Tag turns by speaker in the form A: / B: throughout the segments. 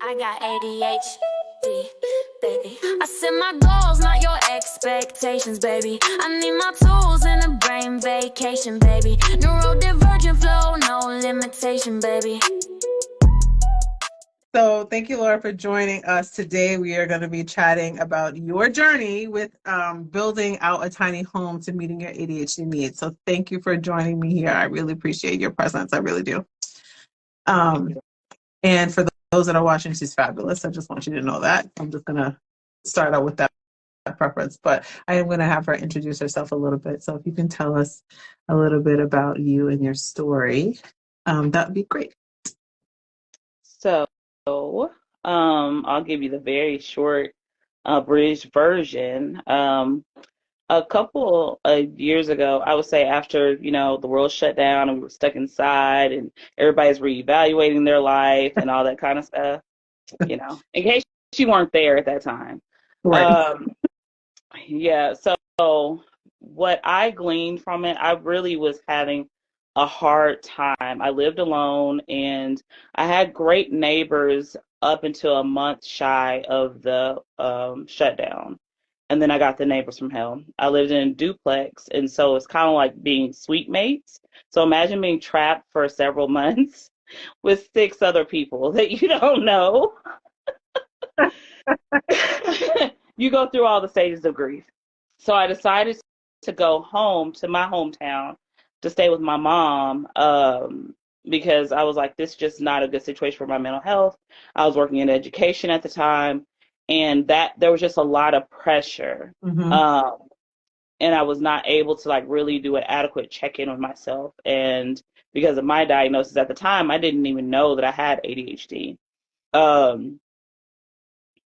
A: I got ADHD, baby. I set my goals, not your expectations, baby. I need my tools and a brain vacation, baby. Neurodivergent flow, no limitation, baby.
B: So thank you, Laura, for joining us today. We are going to be chatting about your journey with building out a tiny home to meeting your ADHD needs. So thank you for joining me here. I really appreciate your presence. I really do. And for those that are watching, she's fabulous. I just want you to know that. I'm just going to start out with that preference, but I am going to have her introduce herself a little bit. So if you can tell us a little bit about you and your story, that would be great.
C: So, I'll give you the very short, British version. A couple of years ago, I would say after, the world shut down and we were stuck inside and everybody's reevaluating their life and all that kind of stuff, in case you weren't there at that time.
B: Right.
C: Yeah, so what I gleaned from it, I really was having a hard time. I lived alone and I had great neighbors up until a month shy of the shutdown. And then I got the neighbors from hell. I lived in a duplex, and so it's kind of like being suite mates. So imagine being trapped for several months with 6 other people that you don't know. You go through all the stages of grief. So I decided to go home to my hometown to stay with my mom because I was like, this is just not a good situation for my mental health. I was working in education at the time, and that there was just a lot of pressure.
B: Mm-hmm.
C: And I was not able to like really do an adequate check-in with myself. And because of my diagnosis at the time, I didn't even know that I had ADHD.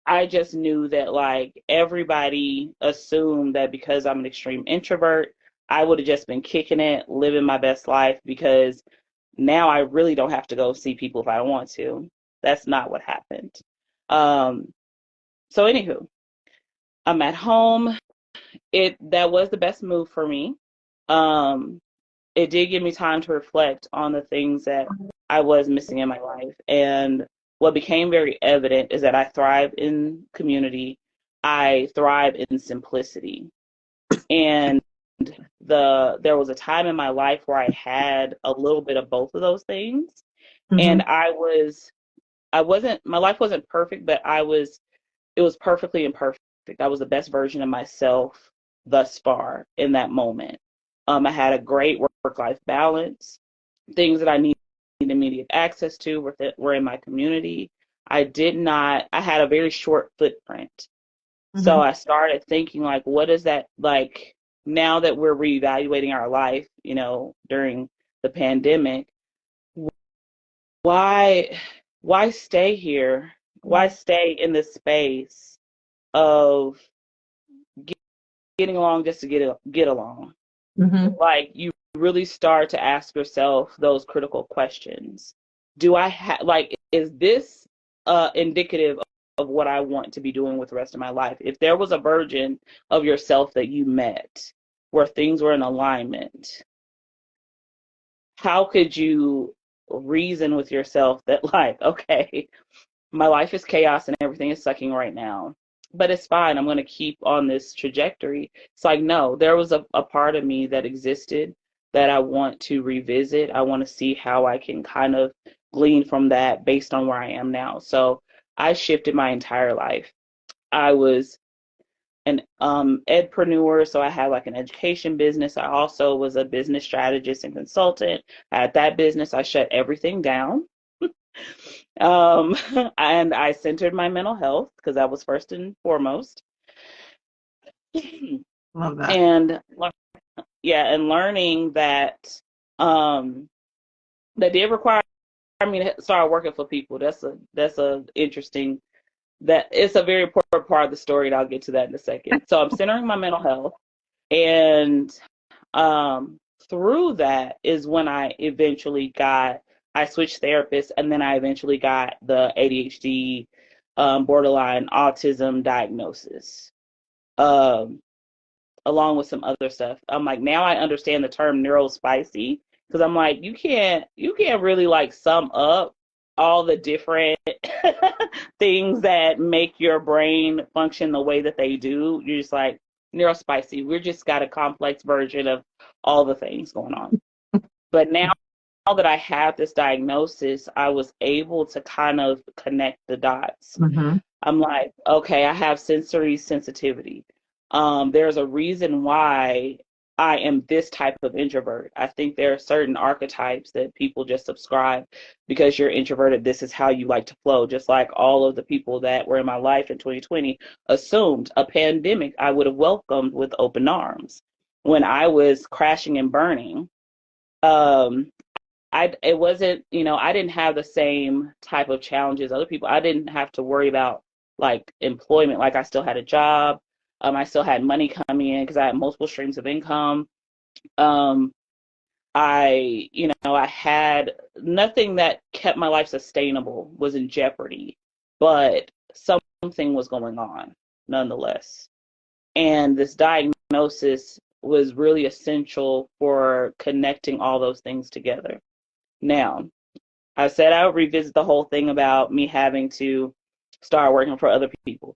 C: I just knew that like everybody assumed that because I'm an extreme introvert, I would have just been kicking it, living my best life because now I really don't have to go see people if I don't want to. That's not what happened. So anywho, I'm at home. That was the best move for me. It did give me time to reflect on the things that I was missing in my life. And what became very evident is that I thrive in community. I thrive in simplicity. And there was a time in my life where I had a little bit of both of those things.
B: Mm-hmm.
C: And my life wasn't perfect, but it was perfectly imperfect. I was the best version of myself thus far in that moment. I had a great work-life balance. Things that I needed immediate access to were in my community. I had a very short footprint. Mm-hmm. So I started thinking like, what is that like now that we're reevaluating our life, during the pandemic, why stay here? Why stay in this space of getting along just to get along? Mm-hmm. Like you really start to ask yourself those critical questions. Is this indicative of what I want to be doing with the rest of my life? If there was a version of yourself that you met where things were in alignment, how could you reason with yourself that like, okay, my life is chaos and everything is sucking right now, but it's fine. I'm going to keep on this trajectory. It's like, no, there was a part of me that existed that I want to revisit. I want to see how I can kind of glean from that based on where I am now. So I shifted my entire life. I was an edpreneur, so I had like an education business. I also was a business strategist and consultant. I had that business. I shut everything down. And I centered my mental health because that was first and foremost.
B: Love that.
C: And and learning that that did require me to start working for people. That's a interesting, that it's a very important part of the story, and I'll get to that in a second. So I'm centering my mental health, and through that is when I switched therapists, and then I eventually got the ADHD, borderline autism diagnosis, along with some other stuff. I'm like, now I understand the term neurospicy, because I'm like, you can't really like sum up all the different things that make your brain function the way that they do. You're just like, neurospicy. We're just got a complex version of all the things going on. But now that I have this diagnosis, I was able to kind of connect the dots.
B: Mm-hmm.
C: I'm like, okay, I have sensory sensitivity. There's a reason why I am this type of introvert. I think there are certain archetypes that people just subscribe because you're introverted. This is how you like to flow. Just like all of the people that were in my life in 2020 assumed a pandemic I would have welcomed with open arms. When I was crashing and burning, it wasn't, I didn't have the same type of challenges other people. I didn't have to worry about like employment. Like I still had a job. I still had money coming in because I had multiple streams of income. I had nothing that kept my life sustainable was in jeopardy, but something was going on nonetheless. And this diagnosis was really essential for connecting all those things together. Now, I said I would revisit the whole thing about me having to start working for other people.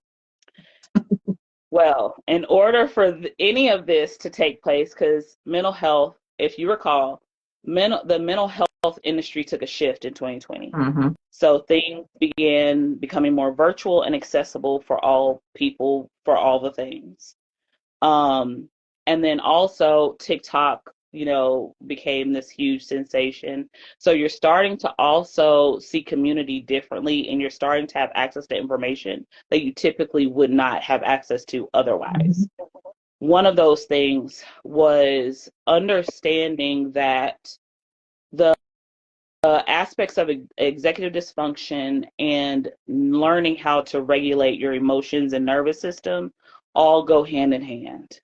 C: Well, in order for any of this to take place, because mental health, if you recall, the mental health industry took a shift in 2020.
B: Mm-hmm.
C: So things began becoming more virtual and accessible for all people, for all the things. And then also TikTok, became this huge sensation. So you're starting to also see community differently, and you're starting to have access to information that you typically would not have access to otherwise. Mm-hmm. One of those things was understanding that the aspects of executive dysfunction and learning how to regulate your emotions and nervous system all go hand in hand,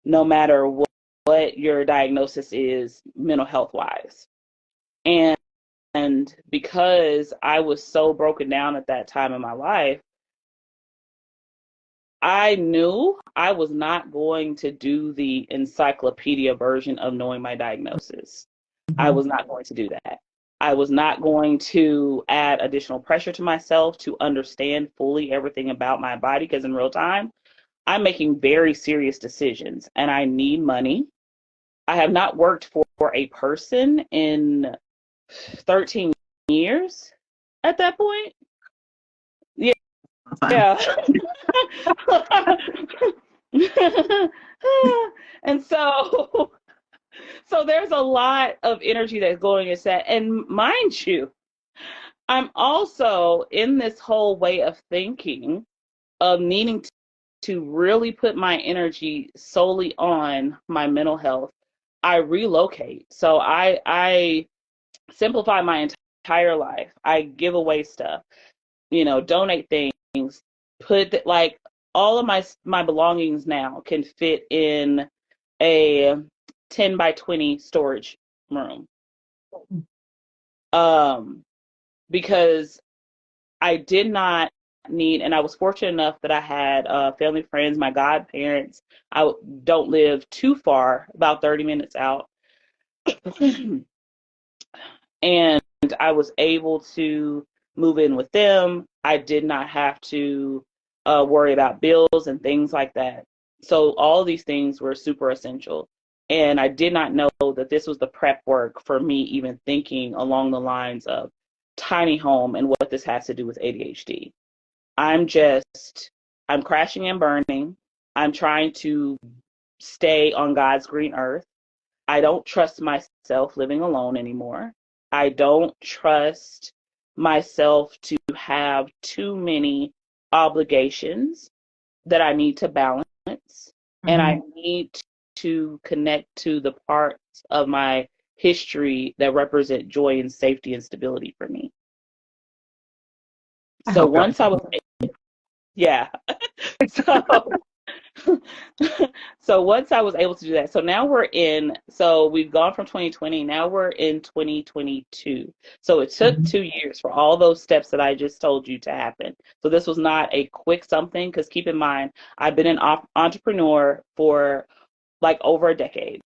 C: no matter what your diagnosis is mental health wise. And because I was so broken down at that time in my life, I knew I was not going to do the encyclopedia version of knowing my diagnosis. Mm-hmm. I was not going to do that. I was not going to add additional pressure to myself to understand fully everything about my body, because in real time, I'm making very serious decisions and I need money. I have not worked for a person in 13 years at that point. Yeah. Yeah. And so there's a lot of energy that's going into that. And mind you, I'm also in this whole way of thinking of needing to really put my energy solely on my mental health. I relocate. So I simplify my entire life. I give away stuff, donate things, like all of my belongings now can fit in a 10 by 20 storage room. Because I did not need, and I was fortunate enough that I had family friends, my godparents. I don't live too far, about 30 minutes out. And I was able to move in with them. I did not have to worry about bills and things like that. So all these things were super essential. And I did not know that this was the prep work for me even thinking along the lines of tiny home and what this has to do with ADHD. I'm crashing and burning. I'm trying to stay on God's green earth. I don't trust myself living alone anymore. I don't trust myself to have too many obligations that I need to balance. Mm-hmm. And I need to connect to the parts of my history that represent joy and safety and stability for me. So once I was, yeah. So once I was able to do that, so now we've gone from 2020, now we're in 2022. So it took 2 years for all those steps that I just told you to happen. So this was not a quick something, because keep in mind, I've been an entrepreneur for like over a decade.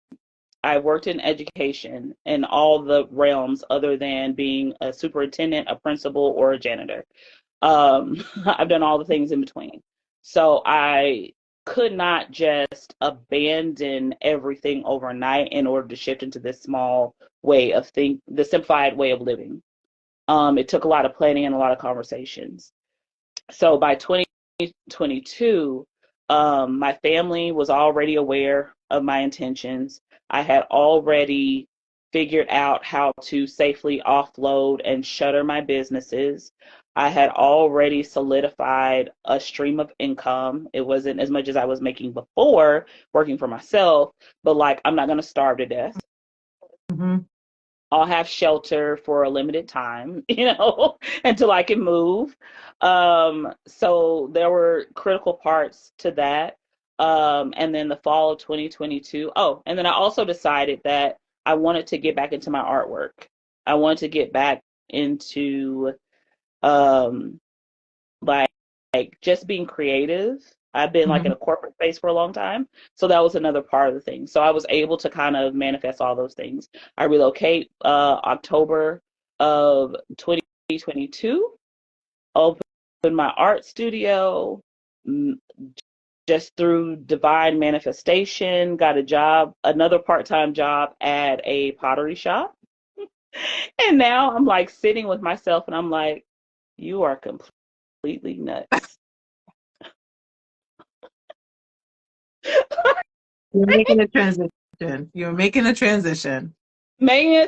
C: I worked in education in all the realms other than being a superintendent, a principal, or a janitor. I've done all the things in between. So I could not just abandon everything overnight in order to shift into this small way of the simplified way of living. It took a lot of planning and a lot of conversations. So by 2022, my family was already aware of my intentions. I had already figured out how to safely offload and shutter my businesses. I had already solidified a stream of income. It wasn't as much as I was making before working for myself, but like, I'm not going to starve to death.
B: Mm-hmm.
C: I'll have shelter for a limited time, until I can move. So there were critical parts to that. And then the fall of 2022. Oh, and then I also decided that I wanted to get back into my artwork. I wanted to get back into um, like just being creative. I've been like in a corporate space for a long time. So that was another part of the thing. So I was able to kind of manifest all those things. I relocate October of 2022, opened my art studio, just through divine manifestation, got a job, another part-time job at a pottery shop. And now I'm like sitting with myself and I'm like, you are completely nuts.
B: You're making a transition. You're making a transition.
C: Making a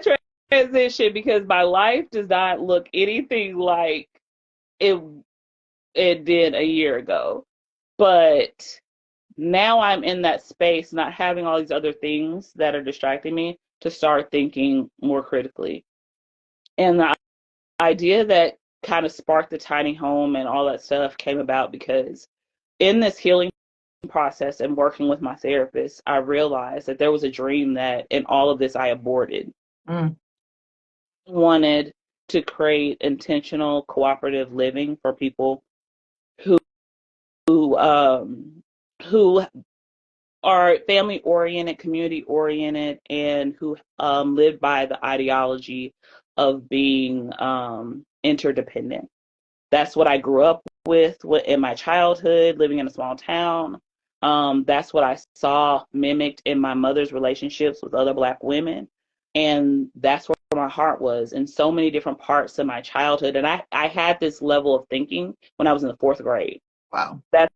C: transition because my life does not look anything like it did a year ago. But now I'm in that space, not having all these other things that are distracting me, to start thinking more critically. And the idea that kind of sparked the tiny home and all that stuff came about because in this healing process and working with my therapist, I realized that there was a dream that in all of this I aborted.
B: Mm.
C: Wanted to create intentional cooperative living for people who who um who are family oriented, community oriented, and who live by the ideology of being interdependent. That's what I grew up with in my childhood, living in a small town. That's what I saw mimicked in my mother's relationships with other Black women. And that's where my heart was in so many different parts of my childhood. And I had this level of thinking when I was in the 4th grade.
B: Wow.
C: That's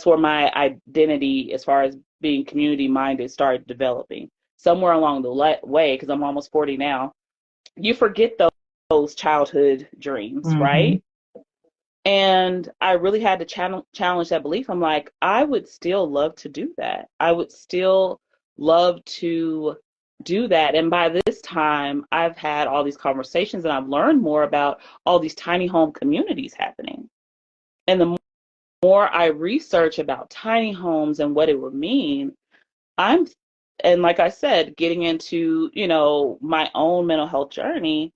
C: where my identity, as far as being community minded, started developing. Somewhere along the way, because I'm almost 40 now, you forget those childhood dreams, right? And I really had to challenge that belief. I'm like, I would still love to do that. I would still love to do that. And by this time, I've had all these conversations and I've learned more about all these tiny home communities happening. And the more I research about tiny homes and what it would mean, and like I said, getting into, my own mental health journey,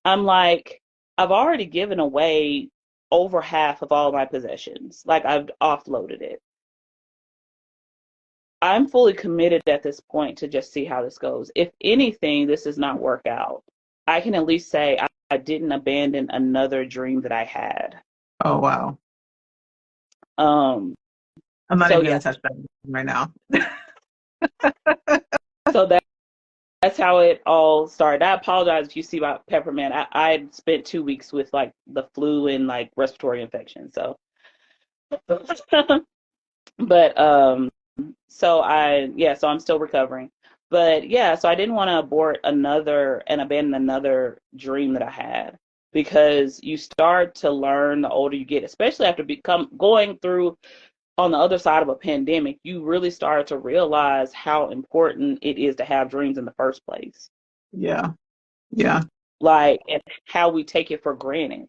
C: I'm like, I've already given away over half of all my possessions. Like, I've offloaded it. I'm fully committed at this point to just see how this goes. If anything, this does not work out, I can at least say I didn't abandon another dream that I had.
B: Oh, wow.
C: I'm
B: not even going to touch that right now.
C: So that's how it all started. I apologize if you see my peppermint. I spent 2 weeks with like the flu and like respiratory infection. So, but so I'm still recovering. But yeah, so I didn't want to abort and abandon another dream that I had, because you start to learn the older you get, especially after going through on the other side of a pandemic, you really start to realize how important it is to have dreams in the first place.
B: Yeah. Yeah.
C: Like, and how we take it for granted.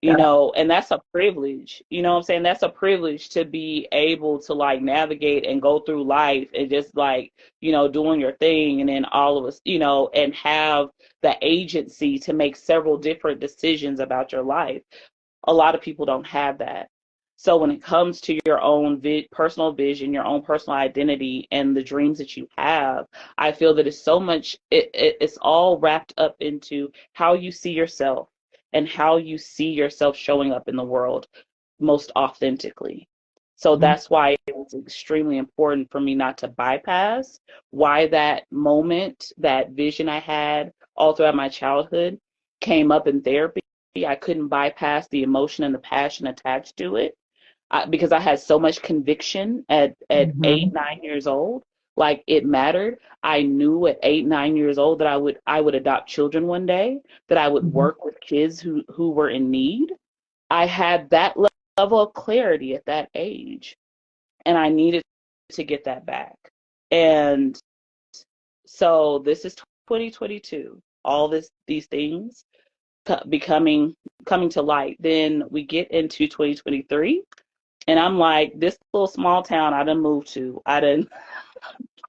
C: And that's a privilege. You know what I'm saying? That's a privilege to be able to like navigate and go through life and just like, doing your thing. And then all of us, and have the agency to make several different decisions about your life. A lot of people don't have that. So when it comes to your own personal vision, your own personal identity, and the dreams that you have, I feel that it's so much, it's all wrapped up into how you see yourself and how you see yourself showing up in the world most authentically. So that's why it was extremely important for me not to bypass why that moment, that vision I had all throughout my childhood came up in therapy. I couldn't bypass the emotion and the passion attached to it because I had so much conviction at 8, 9 years old. Like it mattered. I knew at 8, 9 years old that I would adopt children one day, that I would work with kids who were in need. I had that level of clarity at that age, and I needed to get that back. And so this is 2022. All these things coming to light. Then we get into 2023, and I'm like, this little small town I done moved to, I'm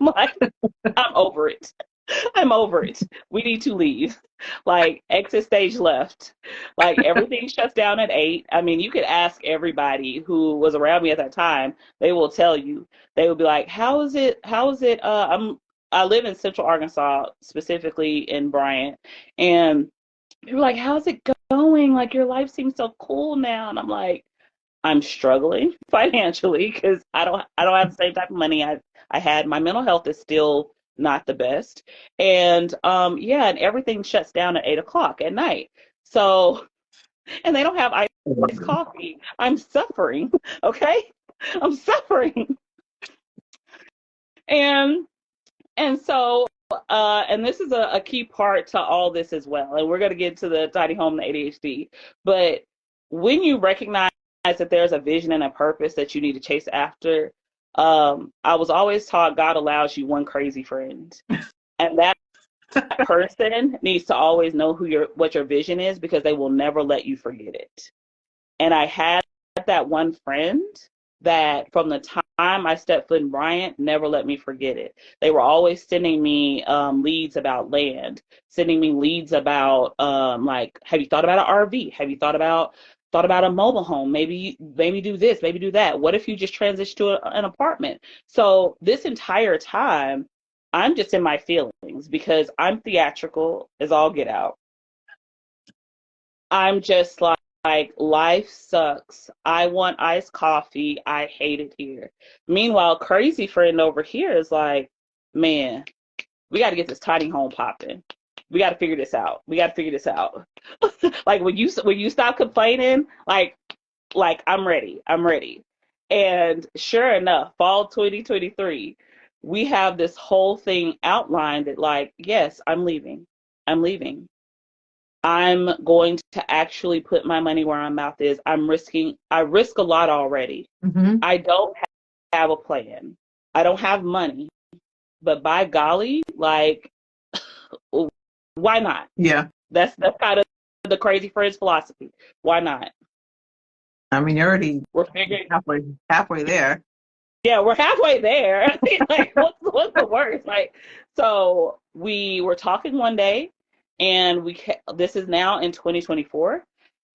C: like, I'm over it. I'm over it. We need to leave. Like, exit stage left. Like, everything shuts down at 8. I mean, you could ask everybody who was around me at that time. They will tell you. They will be like, how is it? I live in Central Arkansas, specifically in Bryant. And people are like, how's it going? Like, your life seems so cool now. And I'm like, I'm struggling financially because I don't have the same type of money I had. My mental health is still not the best. And and everything shuts down at 8 o'clock at night. So, and they don't have iced coffee. I'm suffering. Okay. I'm suffering. And so and this is a key part to all this as well. And we're going to get to the tiny home and the ADHD. But when you recognize that there's a vision and a purpose that you need to chase after, I was always taught God allows you one crazy friend. And that person needs to always know what your vision is, because they will never let you forget it. And I had that one friend that from the time I stepped foot in Bryant, never let me forget it. They were always sending me leads about land, sending me leads about like, have you thought about an RV? Have you thought about a mobile home? Maybe do this, maybe do that. What if you just transition to an apartment? So this entire time, I'm just in my feelings because I'm theatrical as all get out. I'm just like, life sucks. I want iced coffee. I hate it here. Meanwhile, crazy friend over here is like, man, we got to get this tiny home popping. We got to figure this out. Like when you stop complaining, like I'm ready. And sure enough, fall 2023, we have this whole thing outlined that like, yes, I'm leaving. I'm going to actually put my money where my mouth is. I risk a lot already. I don't have a plan. I don't have money, but by golly, like, why not?
B: Yeah.
C: That's kind of the crazy friends philosophy. Why not?
B: I mean, we're figuring halfway there.
C: Yeah, we're halfway there. Like, what's the worst? Like, so we were talking one day, and this is now in 2024,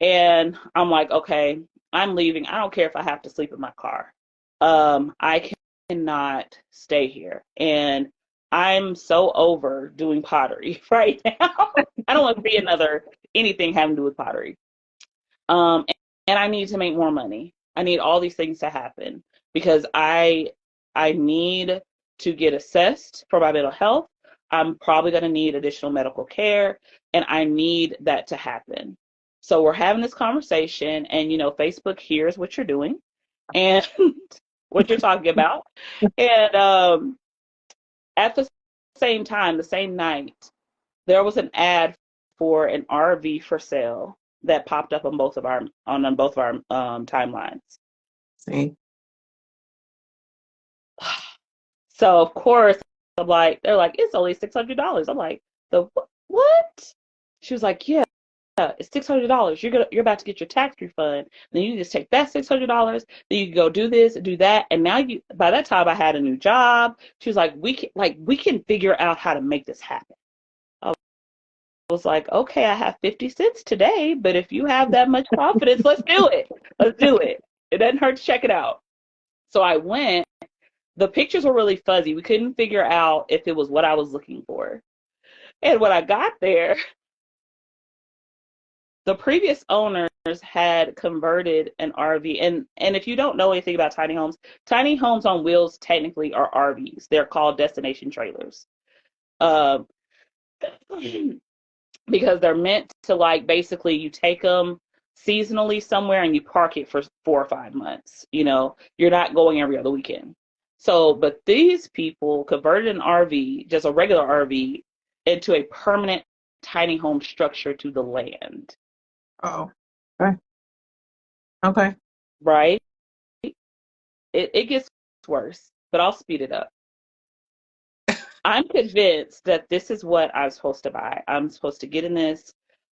C: and I'm like, okay, I'm leaving. I don't care if I have to sleep in my car. I cannot stay here, and I'm so over doing pottery right now. I don't want to be anything having to do with pottery. And I need to make more money. I need all these things to happen because I need to get assessed for my mental health. I'm probably going to need additional medical care, and I need that to happen. So we're having this conversation, and Facebook hears what you're doing and what you're talking about. And at the same time, the same night, there was an ad for an RV for sale that popped up on both of our timelines.
B: See.
C: So of course, they're like, it's only $600. I'm like, what? She was like, yeah, it's $600. You're about to get your tax refund. Then you just take that $600. Then you can go do this, do that, and now by that time I had a new job. She was like, we can figure out how to make this happen. I was like, okay, I have 50 cents today, but if you have that much confidence, let's do it. It doesn't hurt to check it out. So I went. The pictures were really fuzzy. We couldn't figure out if it was what I was looking for. And when I got there, the previous owners had converted an RV. And if you don't know anything about tiny homes on wheels technically are RVs. They're called destination trailers. Uh, because they're meant to, like, basically you take them seasonally somewhere and you park it for 4 or 5 months. You know, you're not going every other weekend. So, but these people converted an RV, just a regular RV, into a permanent tiny home structure to the land.
B: Oh, okay. Okay.
C: Right? It gets worse, but I'll speed it up. I'm convinced that this is what I'm supposed to buy. I'm supposed to get in this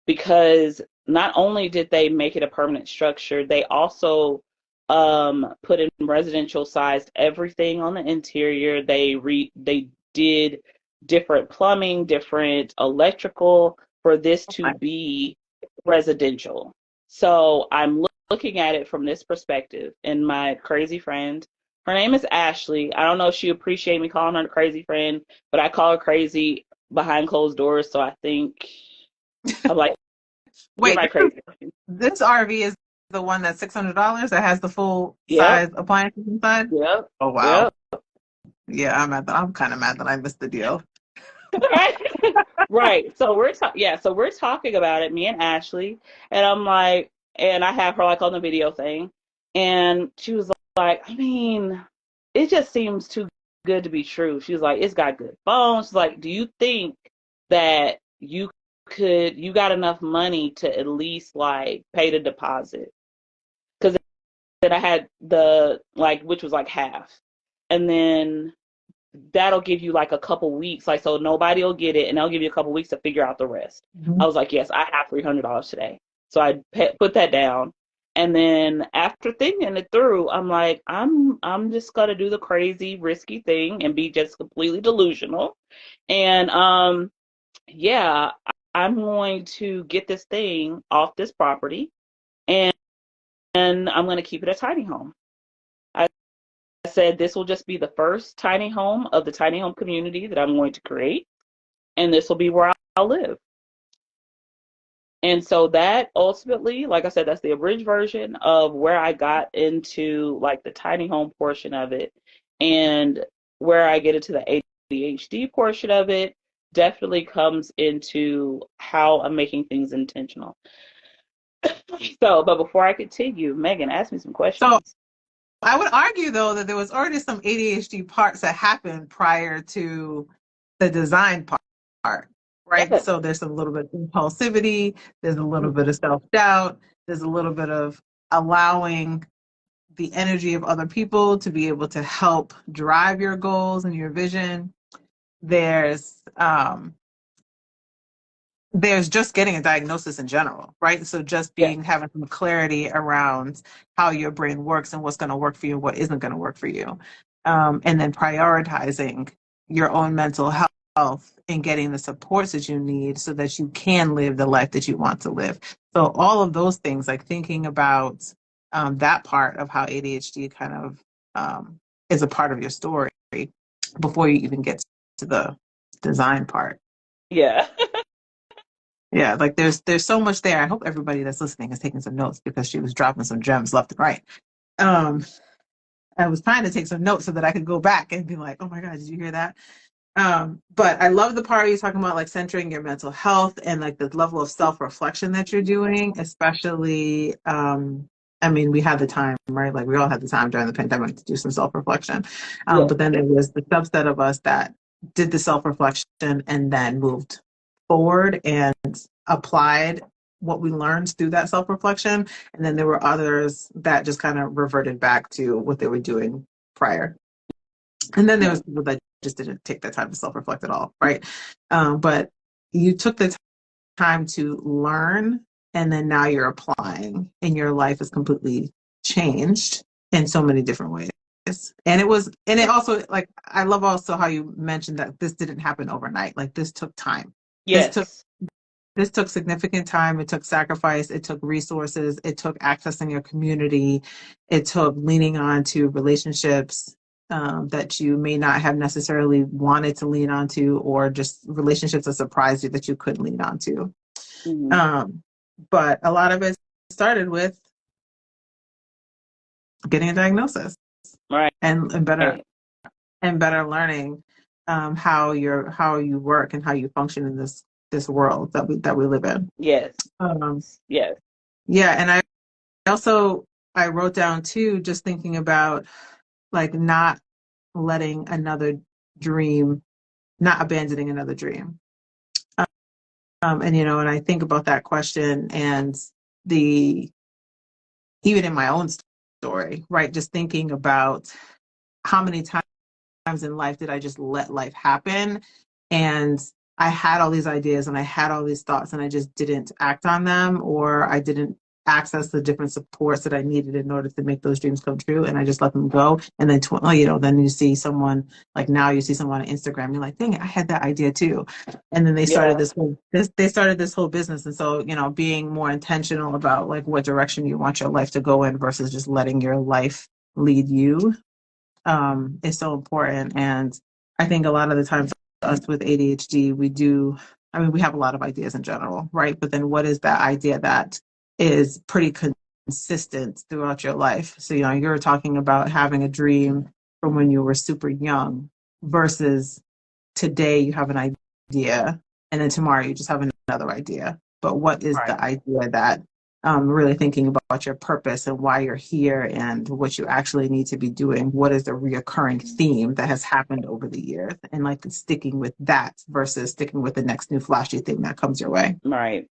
C: because not only did they make it a permanent structure, they also put in residential sized everything on the interior. They did different plumbing, different electrical for this to be residential. So I'm looking at it from this perspective. And my crazy friend, her name is Ashley. I don't know if she appreciates me calling her the crazy friend, but I call her crazy behind closed doors. So I think I'm like,
B: wait,
C: my crazy friend.
B: This RV is the one that's $600 that has the full
C: Yep.
B: size appliances inside?
C: Yep.
B: Oh, wow.
C: Yep.
B: Yeah, I'm kind of mad that I missed the deal.
C: Right. Right. So we're talking about it, me and Ashley, and I'm like, and I have her like on the video thing, and she was like, I mean, it just seems too good to be true. She was like, it's got good phones. She's like, do you think that you got enough money to at least like pay the deposit? Because then I had the like, which was like half, and then that'll give you like a couple weeks, like, so nobody will get it, and they'll give you a couple weeks to figure out the rest.
B: Mm-hmm.
C: I was like, yes, I have $300 today. So I put that down. And then after thinking it through, I'm like, I'm just gonna do the crazy risky thing and be just completely delusional. And yeah, I'm going to get this thing off this property, and I'm gonna keep it a tiny home. I said this will just be the first tiny home of the tiny home community that I'm going to create, and this will be where I'll live. And so that ultimately, like I said, that's the abridged version of where I got into like the tiny home portion of it, and where I get into the ADHD portion of it definitely comes into how I'm making things intentional. So, but before I continue, Megan, ask me some questions.
B: So I would argue, though, that there was already some ADHD parts that happened prior to the design part, right?
C: Yes.
B: So there's a little bit of impulsivity, there's a little bit of self-doubt, there's a little bit of allowing the energy of other people to be able to help drive your goals and your vision. There's just getting a diagnosis in general, right? So just having some clarity around how your brain works and what's going to work for you and what isn't going to work for you. And then prioritizing your own mental health and getting the supports that you need so that you can live the life that you want to live. So all of those things, like thinking about that part of how ADHD kind of is a part of your story before you even get to the design part.
C: Yeah.
B: Yeah, like there's so much there. I hope everybody that's listening is taking some notes, because she was dropping some gems left and right. I was trying to take some notes so that I could go back and be like, oh my God, did you hear that? But I love the part you're talking about, like centering your mental health and like the level of self-reflection that you're doing, especially, I mean, we had the time, right? Like we all had the time during the pandemic to do some self-reflection. But then there was the subset of us that did the self-reflection and then moved forward and applied what we learned through that self-reflection. And then there were others that just kind of reverted back to what they were doing prior. And then there was people that just didn't take that time to self-reflect at all, right? But you took the time to learn, and then now you're applying, and your life is completely changed in so many different ways. And it also, like, I love also how you mentioned that this didn't happen overnight. Like this took time.
C: Yes.
B: This took this took significant time. It took sacrifice. It took resources. It took accessing your community. It took leaning on to relationships that you may not have necessarily wanted to lean onto, or just relationships that surprised you that you couldn't lean onto. But a lot of it started with getting a diagnosis,
C: right,
B: and better learning how you work and how you function in this world that we live in.
C: Yes.
B: Yeah, and I wrote down too, just thinking about like not letting another dream, not abandoning another dream. And and I think about that question, and even in my own story, right? Just thinking about how many times in life did I just let life happen, and I had all these ideas and I had all these thoughts and I just didn't act on them, or I didn't access the different supports that I needed in order to make those dreams come true, and I just let them go. And then then you see someone, like now you see someone on Instagram, you're like, dang it, I had that idea too. And then they started this whole business. And so being more intentional about like what direction you want your life to go in versus just letting your life lead you is so important. And I think a lot of the times us with ADHD, we have a lot of ideas in general, right? But then what is that idea that is pretty consistent throughout your life? So, you're talking about having a dream from when you were super young versus today you have an idea and then tomorrow you just have another idea. But what is the idea that really thinking about your purpose and why you're here and what you actually need to be doing? What is the reoccurring theme that has happened over the years, and like sticking with that versus sticking with the next new flashy thing that comes your way.
C: Right.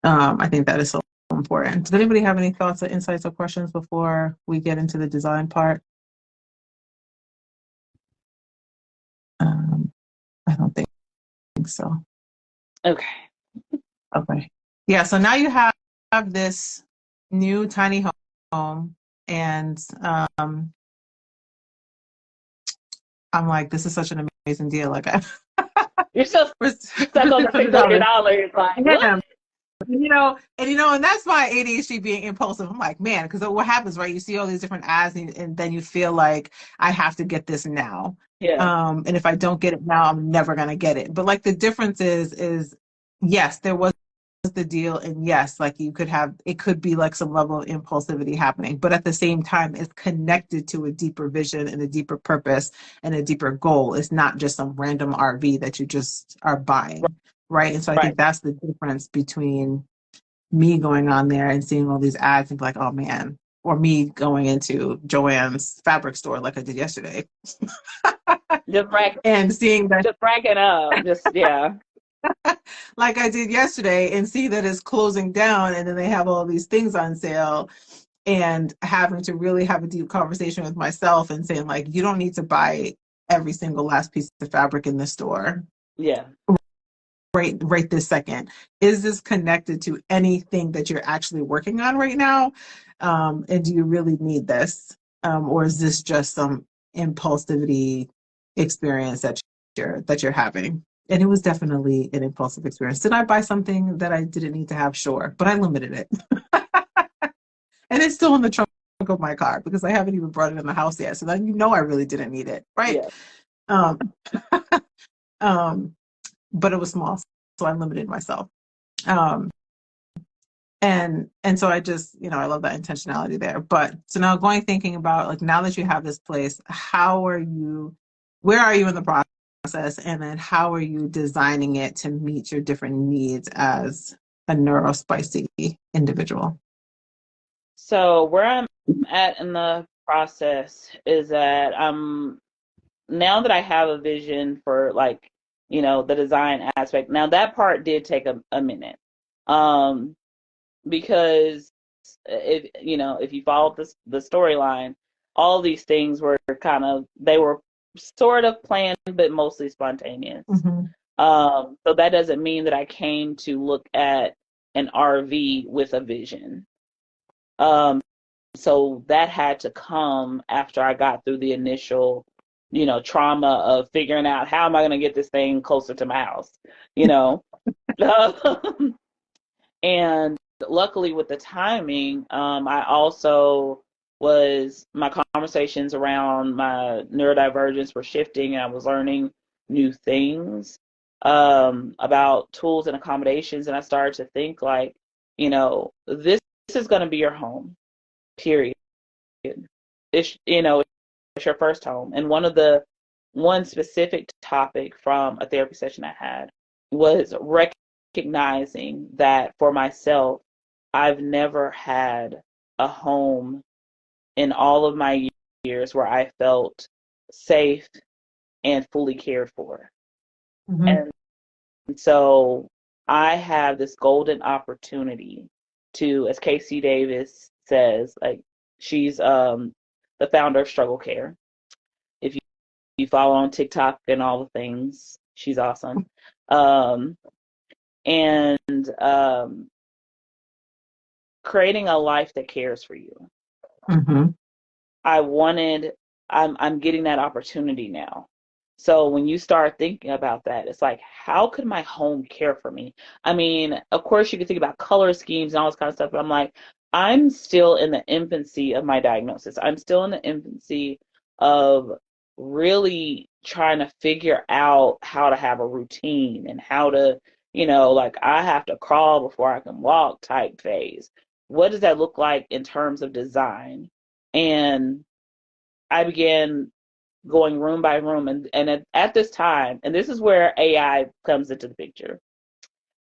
B: I think that is so important. Does anybody have any thoughts or insights or questions before we get into the design part? I don't think so.
C: Okay.
B: Yeah, so now you have this new tiny home, and I'm like, this is such an amazing deal. Like,
C: you're so stuck on the $600. Like,
B: yeah. And that's why ADHD being impulsive. I'm like, man, because what happens, right? You see all these different ads, and then you feel like I have to get this now.
C: Yeah.
B: And if I don't get it now, I'm never gonna get it. But like the difference is yes, there was the deal, and yes, like it could be like some level of impulsivity happening, but at the same time it's connected to a deeper vision and a deeper purpose and a deeper goal. It's not just some random RV that you just are buying, right? And so I think that's the difference between me going on there and seeing all these ads and be like, oh man, or me going into Joanne's fabric store like I did yesterday and seeing that,
C: just racking up,
B: like I did yesterday, and see that it's closing down, and then they have all these things on sale, and having to really have a deep conversation with myself and saying, like, you don't need to buy every single last piece of fabric in the store.
C: Yeah.
B: Right this second. Is this connected to anything that you're actually working on right now? And do you really need this? Or is this just some impulsivity experience that you're having? And it was definitely an impulsive experience. Did I buy something that I didn't need to have? Sure, but I limited it. And it's still in the trunk of my car because I haven't even brought it in the house yet. So then I really didn't need it, right? Yeah. But it was small, so I limited myself. And so I just, I love that intentionality there. But so now thinking about, like, now that you have this place, where are you in the process? And then how are you designing it to meet your different needs as a neurospicy individual?
C: So where I'm at in the process is that now that I have a vision for, like, the design aspect. Now that part did take a minute. Because if you followed the storyline, all these things were they were sort of planned, but mostly spontaneous.
B: Mm-hmm.
C: So that doesn't mean that I came to look at an RV with a vision. So that had to come after I got through the initial, trauma of figuring out how am I going to get this thing closer to my house, And luckily with the timing, I also my conversations around my neurodivergence were shifting, and I was learning new things about tools and accommodations. And I started to think like, this is going to be your home, period. It's, it's your first home. And one specific topic from a therapy session I had was recognizing that for myself, I've never had a home in all of my years where I felt safe and fully cared for.
B: Mm-hmm.
C: And so I have this golden opportunity to, as Casey Davis says, like she's the founder of Struggle Care. If you follow on TikTok and all the things, she's awesome. And creating a life that cares for you.
B: Mm-hmm.
C: I'm getting that opportunity now. So when you start thinking about that, it's like, how could my home care for me? I mean, of course you can think about color schemes and all this kind of stuff, but I'm like, I'm still in the infancy of my diagnosis. I'm still in the infancy of really trying to figure out how to have a routine and how to, like I have to crawl before I can walk type phase. What does that look like in terms of design? And I began going room by room. And at this time, and this is where AI comes into the picture.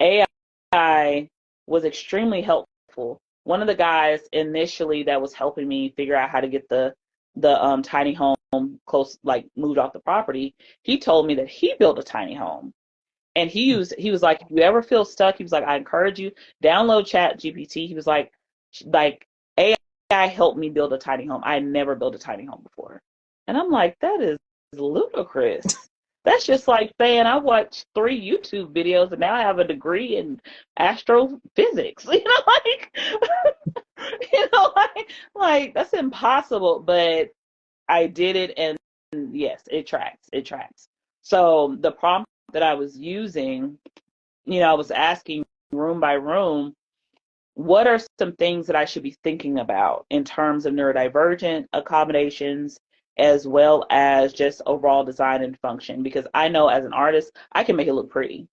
C: AI was extremely helpful. One of the guys initially that was helping me figure out how to get the tiny home close, like moved off the property, he told me that he built a tiny home. And he was like, if you ever feel stuck, he was like, I encourage you, download Chat GPT. He was like AI helped me build a tiny home. I had never built a tiny home before. And I'm like, that is ludicrous. That's just like saying I watched 3 YouTube videos and now I have a degree in astrophysics. Like that's impossible. But I did it, and yes, it tracks. It tracks. So the prompt that I was using, I was asking room by room, what are some things that I should be thinking about in terms of neurodivergent accommodations, as well as just overall design and function? Because I know as an artist, I can make it look pretty.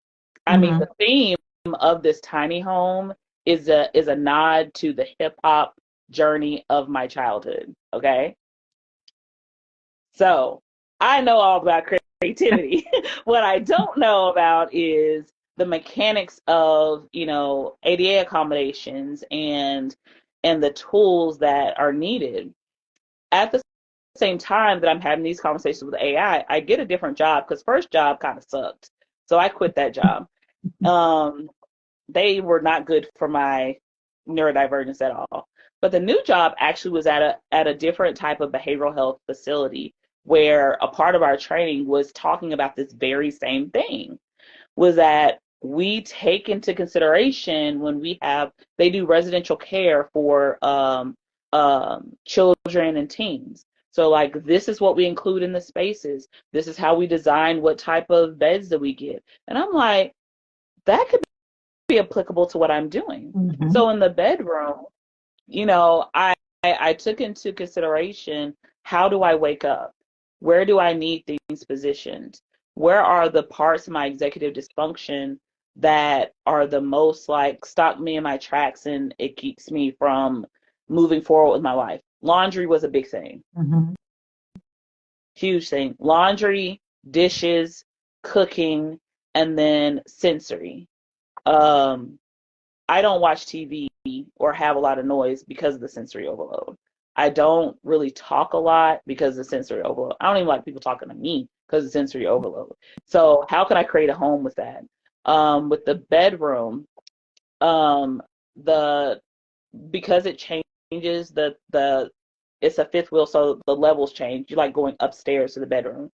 C: I mean, the theme of this tiny home is a nod to the hip hop journey of my childhood. Okay. So I know all about creativity. What I don't know about is the mechanics of, ADA accommodations and the tools that are needed. At the same time that I'm having these conversations with AI, I get a different job because first job kind of sucked. So I quit that job. They were not good for my neurodivergence at all. But the new job actually was at a different type of behavioral health facility where a part of our training was talking about this very same thing, was that we take into consideration when they do residential care for children and teens. So like, this is what we include in the spaces. This is how we design what type of beds that we get. And I'm like, that could be applicable to what I'm doing.
B: Mm-hmm.
C: So in the bedroom, I took into consideration, how do I wake up? Where do I need things positioned? Where are the parts of my executive dysfunction that are the most like stop me in my tracks and it keeps me from moving forward with my life? Laundry was a big thing.
B: Mm-hmm.
C: Huge thing. Laundry, dishes, cooking, and then sensory. I don't watch TV or have a lot of noise because of the sensory overload. I don't really talk a lot because of the sensory overload. I don't even like people talking to me because of sensory overload. So how can I create a home with that? With the bedroom, because it changes it's a fifth wheel, so the levels change. You like going upstairs to the bedroom.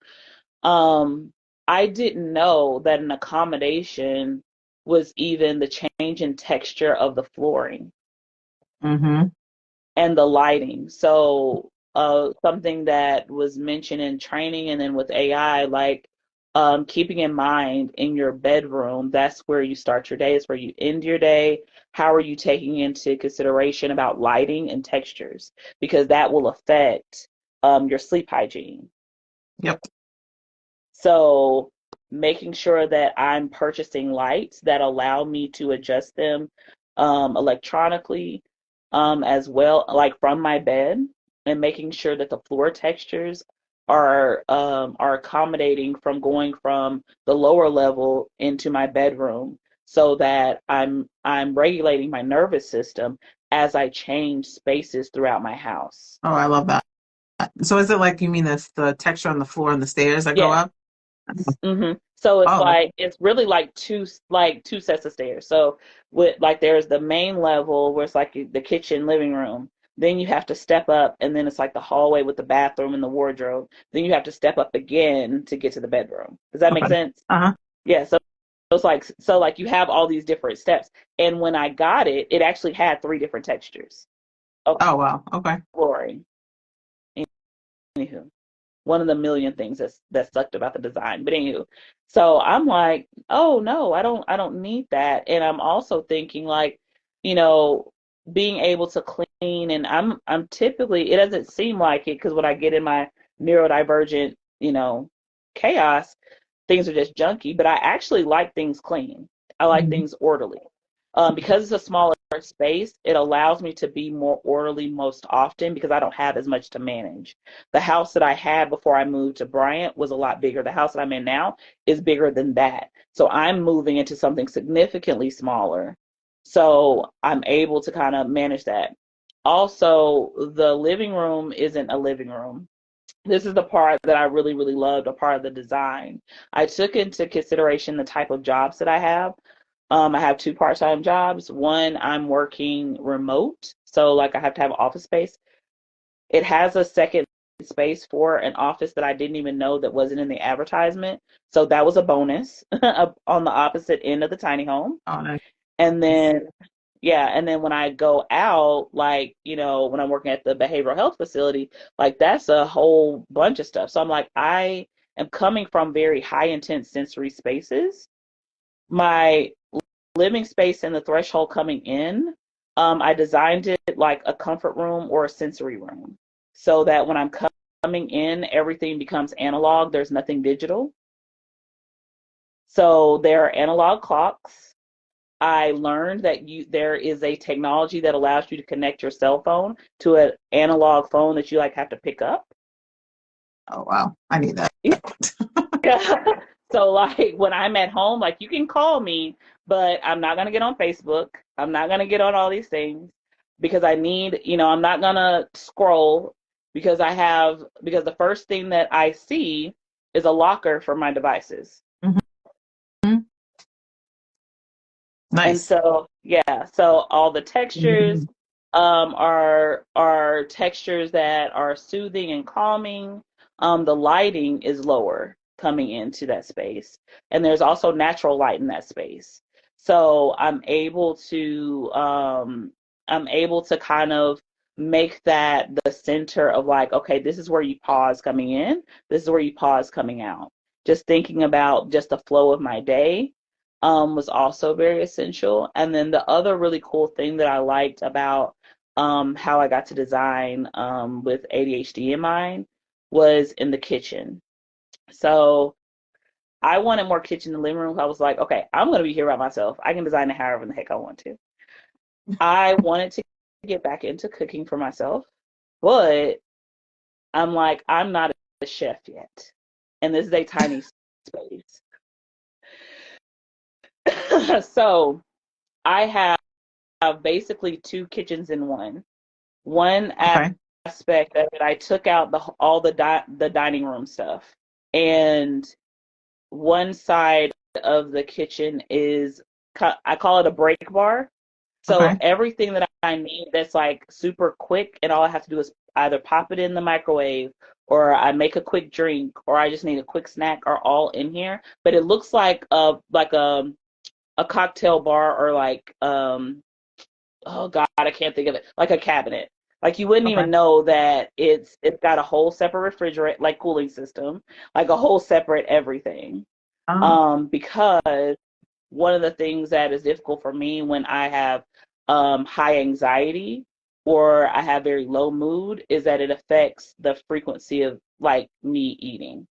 C: I didn't know that an accommodation was even the change in texture of the flooring
B: Mm-hmm.
C: and the lighting. So something that was mentioned in training and then with AI, like keeping in mind in your bedroom, that's where you start your day, it's where you end your day. How are you taking into consideration about lighting and textures? Because that will affect your sleep hygiene.
B: Yep.
C: So making sure that I'm purchasing lights that allow me to adjust them electronically as well, like from my bed, and making sure that the floor textures are accommodating from going from the lower level into my bedroom, so that I'm regulating my nervous system as I change spaces throughout my house.
B: Oh, I love that. So is it like, you mean that's the texture on the floor and the stairs that go
C: Yeah.
B: up?
C: So it's
B: Oh,
C: like it's really like two sets of stairs. So with like there's the main level where it's like the kitchen, living room. Then you have to step up, and then it's like the hallway with the bathroom and the wardrobe. Then you have to step up again to get to the bedroom. Does that make
B: okay.
C: sense?
B: Uh-huh.
C: Yeah. So it's like you have all these different steps. And when I got it, it actually had 3 different textures of
B: Oh, wow. Okay.
C: flooring. Anywho, one of the million things that sucked about the design. But anywho, so I'm like, oh no, I don't need that. And I'm also thinking like, you know, being able to clean, and I'm typically, it doesn't seem like it because when I get in my neurodivergent, chaos, things are just junky, but I actually like things clean. I like
B: Mhm.
C: things orderly. Because it's a smaller space, it allows me to be more orderly most often because I don't have as much to manage. The house that I had before I moved to Bryant was a lot bigger. The house that I'm in now is bigger than that. So I'm moving into something significantly smaller. So I'm able to kind of manage that. Also, the living room isn't a living room. This is the part that I really, really loved, a part of the design. I took into consideration the type of jobs that I have. I have 2 part-time jobs. One, I'm working remote, so like I have to have office space. It has a second space for an office that I didn't even know that wasn't in the advertisement. So that was a bonus on the opposite end of the tiny home.
B: Oh, nice.
C: And then, yeah, and then when I go out, like, when I'm working at the behavioral health facility, like that's a whole bunch of stuff. So I'm like, I am coming from very high intense sensory spaces. My living space and the threshold coming in, I designed it like a comfort room or a sensory room so that when I'm coming in, everything becomes analog. There's nothing digital. So there are analog clocks. I learned that there is a technology that allows you to connect your cell phone to an analog phone that you like have to pick up.
B: Oh, wow. I need that.
C: Yeah. So like when I'm at home, like you can call me, but I'm not gonna get on Facebook. I'm not gonna get on all these things because I need, I'm not gonna scroll because the first thing that I see is a locker for my devices.
B: Mhm.
C: And
B: Nice.
C: so, yeah, so all the textures
B: Mhm.
C: are textures that are soothing and calming. The lighting is lower coming into that space, and there's also natural light in that space. So I'm able to kind of make that the center of like, okay, this is where you pause coming in, this is where you pause coming out. Just thinking about just the flow of my day was also very essential. And then the other really cool thing that I liked about how I got to design with ADHD in mind was in the kitchen. So I wanted more kitchen in the living room. I was like, okay, I'm going to be here by myself. I can design it however the heck I want to. I wanted to get back into cooking for myself, but I'm like, I'm not a chef yet. And this is a tiny space. So I have basically 2 kitchens in one. One
B: Okay.
C: aspect of it, I took out all the dining room stuff, and one side of the kitchen is, I call it a break bar. So
B: Okay.
C: everything that I need that's like super quick, and all I have to do is either pop it in the microwave, or I make a quick drink, or I just need a quick snack, are all in here. But it looks like a cocktail bar, or like oh God, I can't think of it. Like a cabinet. Like you wouldn't
B: Okay.
C: even know that it's got a whole separate refrigerant, like cooling system, like a whole separate everything.
B: Um,
C: Because one of the things that is difficult for me when I have high anxiety or I have very low mood is that it affects the frequency of like me eating.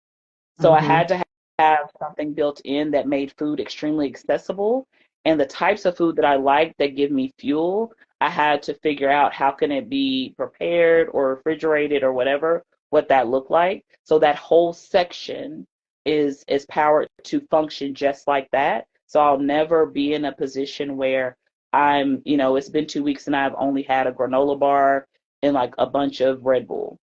C: So I
B: mhm.
C: had to have something built in that made food extremely accessible. And the types of food that I like that give me fuel, I had to figure out how can it be prepared or refrigerated or whatever, what that looked like. So that whole section is powered to function just like that. So I'll never be in a position where it's been 2 weeks and I've only had a granola bar and like a bunch of Red Bull.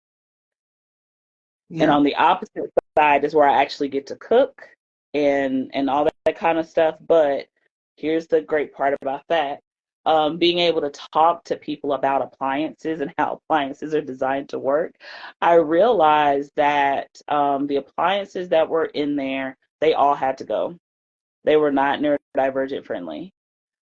C: And
B: Yeah.
C: on the opposite side is where I actually get to cook and all that kind of stuff. But here's the great part about that. Being able to talk to people about appliances and how appliances are designed to work, I realized that the appliances that were in there, they all had to go. They were not neurodivergent friendly.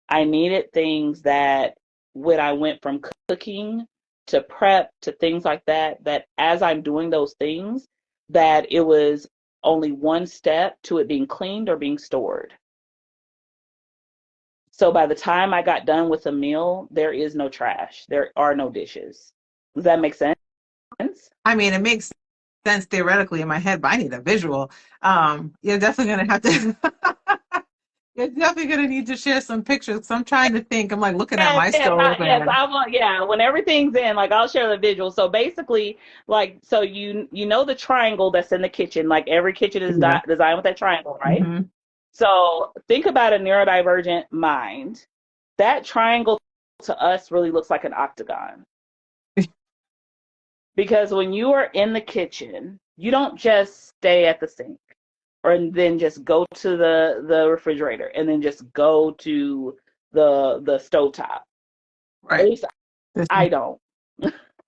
C: I needed things that when I went from cooking to prep to things like that, that as I'm doing those things, that it was only one step to it being cleaned or being stored. So by the time I got done with a meal, there is no trash. There are no dishes. Does that make sense?
B: I mean, it makes sense theoretically in my head, but I need a visual. You're definitely gonna have to. You're definitely gonna need to share some pictures. 'Cause I'm trying to think. I'm like looking at
C: Yes,
B: my
C: yes,
B: stove and.
C: I want, yeah, when everything's in, like I'll share the visual. So basically, like, so you know the triangle that's in the kitchen, like every kitchen is
B: Yeah.
C: designed with that triangle, right?
B: Hmm.
C: So think about a neurodivergent mind. That triangle to us really looks like an octagon. Because when you are in the kitchen, you don't just stay at the sink or then just go to the refrigerator and then just go to the stovetop. At
B: Right.
C: least
B: There's,
C: I don't.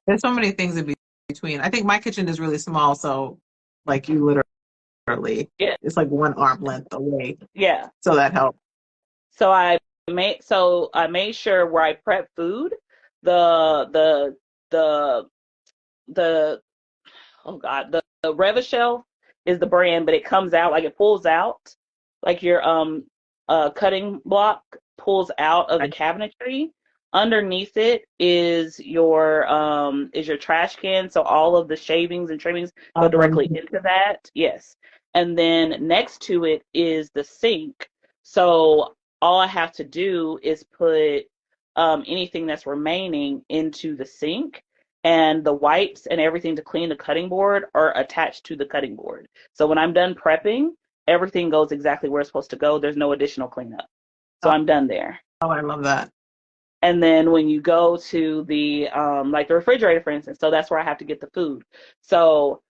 B: there's so many things in between. I think my kitchen is really small, so like you literally,
C: Yeah,
B: it's like one arm length away.
C: yeah.
B: So that helps.
C: So I made sure where I prep food, the the the the oh god, the Revachel is the brand, but it comes out like it pulls out, like your cutting block pulls out of the cabinetry. Underneath it is your trash can, so all of the shavings and trimmings go directly into that. Yes. And then next to it is the sink. So all I have to do is put anything that's remaining into the sink, and the wipes and everything to clean the cutting board are attached to the cutting board. So when I'm done prepping, everything goes exactly where it's supposed to go. There's no additional cleanup. So
B: Oh,
C: I'm done there.
B: I love that.
C: And then when you go to the like the refrigerator, for instance, so that's where I have to get the food. So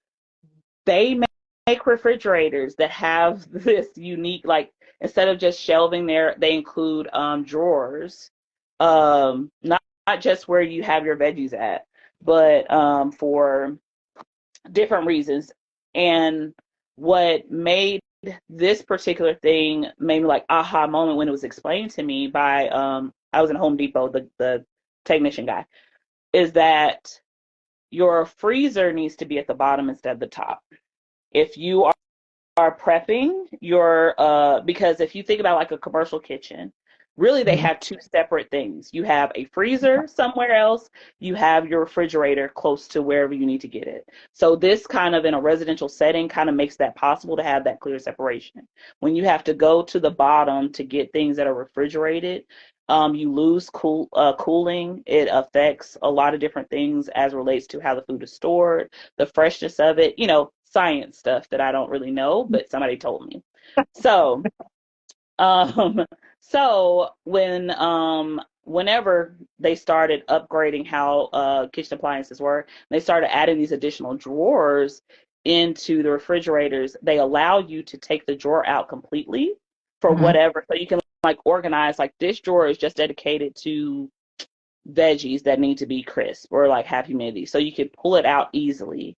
C: they make refrigerators that have this unique, like instead of just shelving there, they include drawers. Not just where you have your veggies at, but for different reasons. And what made this particular thing made me like aha moment when it was explained to me by I was in Home Depot, the technician guy, is that your freezer needs to be at the bottom instead of the top. If you are prepping your because if you think about like a commercial kitchen, really they
B: Mhm.
C: have two separate things. You have a freezer somewhere else, you have your refrigerator close to wherever you need to get it. So this kind of in a residential setting kind of makes that possible to have that clear separation. When you have to go to the bottom to get things that are refrigerated, you lose cooling. It affects a lot of different things as relates to how the food is stored, the freshness of it, science stuff that I don't really know, but somebody told me. So, um, so whenever they started upgrading how kitchen appliances were, they started adding these additional drawers into the refrigerators. They allow you to take the drawer out completely for
B: Mhm.
C: whatever, so you can like organize like this drawer is just dedicated to veggies that need to be crisp or like have humidity. So you can pull it out easily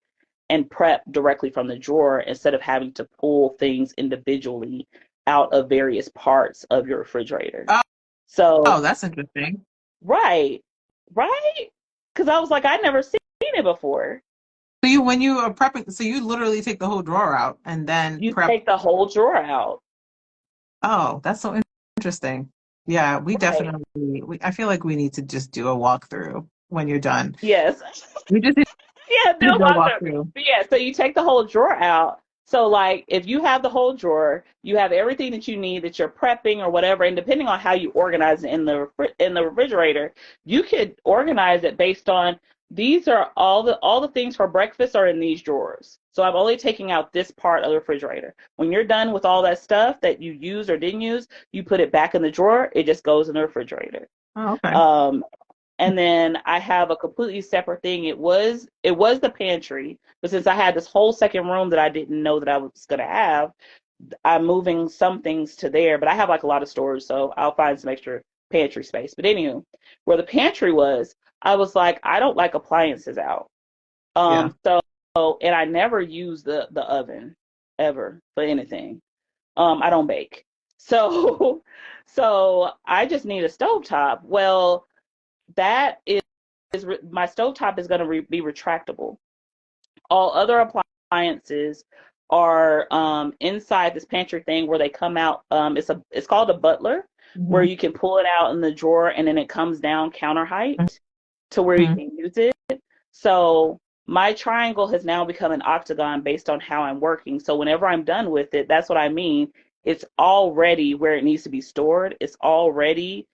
C: and prep directly from the drawer instead of having to pull things individually out of various parts of your refrigerator.
B: Oh,
C: So,
B: that's interesting.
C: right, right. because I was like, I'd never seen it before.
B: So when you are prepping, so you literally take the whole drawer out and then
C: You
B: prep.
C: take the whole drawer out.
B: Oh, that's so interesting. Yeah, we
C: Right.
B: definitely, I feel like we need to just do a walkthrough when you're done.
C: Yes.
B: We just need
C: Yeah,
B: to
C: do a
B: do a
C: walkthrough.
B: walkthrough.
C: But yeah, so you take the whole drawer out. So like if you have the whole drawer, you have everything that you need that you're prepping or whatever, and depending on how you organize it in the refrigerator, you could organize it based on these are all the things for breakfast are in these drawers. So I'm only taking out this part of the refrigerator. When you're done with all that stuff that you used or didn't use, you put it back in the drawer. It just goes in the refrigerator.
B: Oh, okay.
C: And then I have a completely separate thing. It was the pantry, but since I had this whole second room that I didn't know that I was gonna have, I'm moving some things to there. But I have like a lot of storage, so I'll find some extra pantry space. But anywho, where the pantry was, I was like, I don't like appliances out.
B: Yeah.
C: So and I never use the oven ever for anything. I don't bake. So so I just need a stovetop. Well, that is my stovetop is going to be retractable. All other appliances are inside this pantry thing where they come out. It's called a butler, where
B: Mhm.
C: you can pull it out in the drawer and then it comes down counter height to where you
B: Mhm.
C: can use it. So my triangle has now become an octagon based on how I'm working. So whenever I'm done with it, that's what I mean. It's already where it needs to be stored. It's already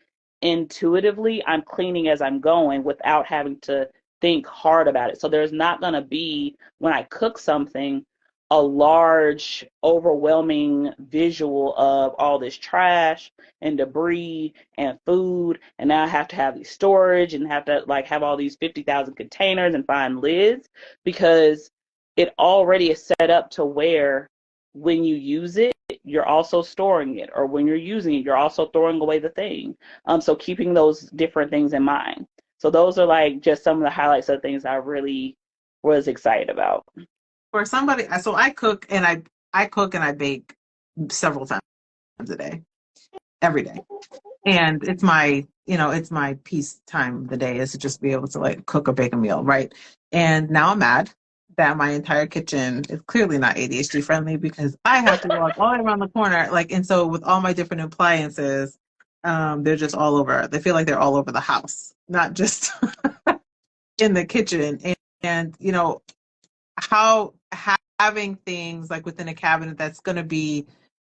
C: intuitively, I'm cleaning as I'm going without having to think hard about it. So there's not going to be, when I cook something, a large, overwhelming visual of all this trash and debris and food. And now I have to have these storage and have to like have all these 50,000 containers and find lids, because it already is set up to where when you use it, you're also storing it, or when you're using it, you're also throwing away the thing. So keeping those different things in mind. So those are like just some of the highlights of things I really was excited about.
B: For somebody, so I cook and I bake several times a day, every day. And it's my, it's my peace time of the day is to just be able to like cook or bake a meal, right? And now I'm mad that my entire kitchen is clearly not ADHD friendly because I have to walk all the way around the corner. Like, and so with all my different appliances, they're just all over. They feel like they're all over the house, not just in the kitchen. And how having things like within a cabinet that's going to be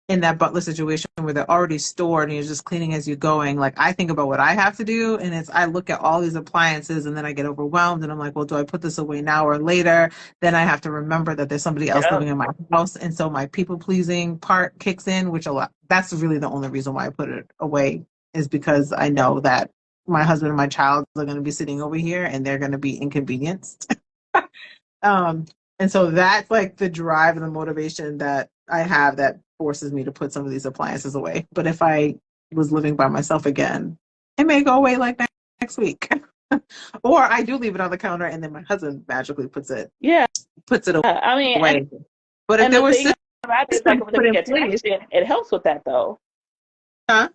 B: in that butler situation where they're already stored and you're just cleaning as you're going. Like I think about what I have to do, and I look at all these appliances and then I get overwhelmed and I'm like, well, do I put this away now or later? Then I have to remember that there's somebody else
C: Yeah.
B: living in my house, and so my people pleasing part kicks in, which that's really the only reason why I put it away, is because I know that my husband and my child are going to be sitting over here and they're going to be inconvenienced. Um, and so that's like the drive and the motivation that I have that forces me to put some of these appliances away. But if I was living by myself again, it may go away like next week. Or I do leave it on the counter and then my husband magically
C: Yeah.
B: puts it
C: I mean,
B: away. But if
C: and
B: there
C: the
B: was
C: thing about it is like
B: systems
C: with it
B: put
C: being
B: in place,
C: attached, it helps with that though.
B: huh?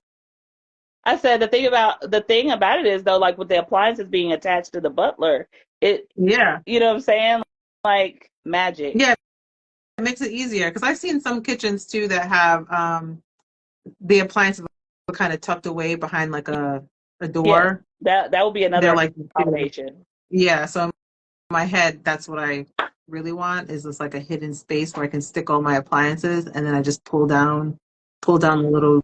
C: I said the thing about it is though, like with the appliances being attached to the butler, it
B: Yeah.
C: you know what I'm saying? Like magic.
B: Yeah, it makes it easier. Because I've seen some kitchens too that have the appliances are kind of tucked away behind like a
C: Yes.
B: door.
C: That would be
B: They're
C: another
B: like,
C: combination.
B: yeah, so in my head, that's what I really want is just like a hidden space where I can stick all my appliances and then I just pull down the little,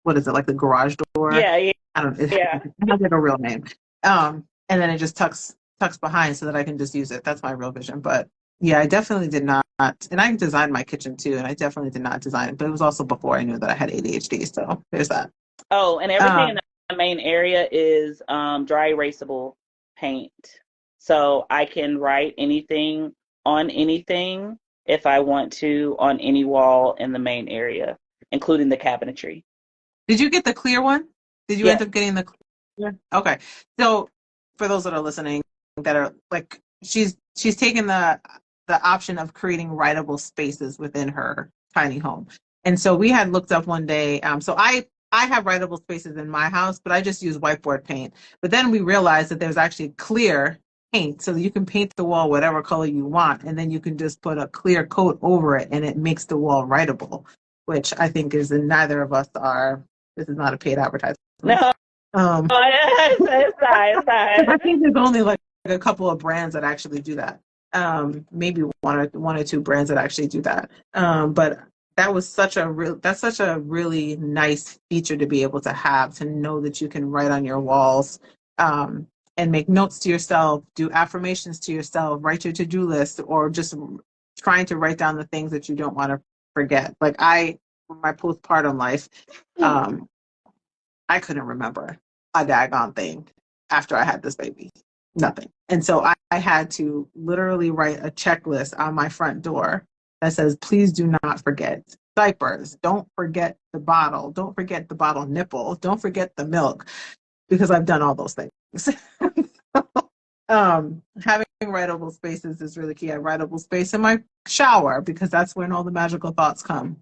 B: what is it, like the garage door?
C: Yeah, yeah,
B: I don't, it
C: yeah.
B: has like a real name. And then it just tucks behind so that I can just use it. That's my real vision. But yeah, I definitely did not, and I designed my kitchen too, and I definitely did not design it, but it was also before I knew that I had ADHD. So there's that.
C: Oh, and everything in
B: Um,
C: the main area is dry erasable paint. So I can write anything on anything if I want to on any wall in the main area, including the cabinetry.
B: did you get the clear one? Did you end
C: Yes.
B: up getting the clear? Okay. So for those that are listening that are like she's taken the option of creating writable spaces within her tiny home. And so we had looked up one day. So I have writable spaces in my house, but I just use whiteboard paint. But then we realized that there's actually clear paint, so that you can paint the wall whatever color you want, and then you can just put a clear coat over it, and it makes the wall writable, which I think is, and neither of us are. This is not a paid advertisement.
C: No, it's not.
B: I think there's only like a couple of brands that actually do that. Maybe one or two brands that actually do that. But that's such a really nice feature to be able to have, to know that you can write on your walls, and make notes to yourself, do affirmations to yourself, write your to-do list, or just trying to write down the things that you don't want to forget. Like my postpartum life, I couldn't remember a daggone thing after I had this baby. Nothing. And so I had to literally write a checklist on my front door that says, please do not forget diapers. Don't forget the bottle. Don't forget the bottle nipple. Don't forget the milk, because I've done all those things. Having writable spaces is really key. I have writable space in my shower because that's when all the magical thoughts come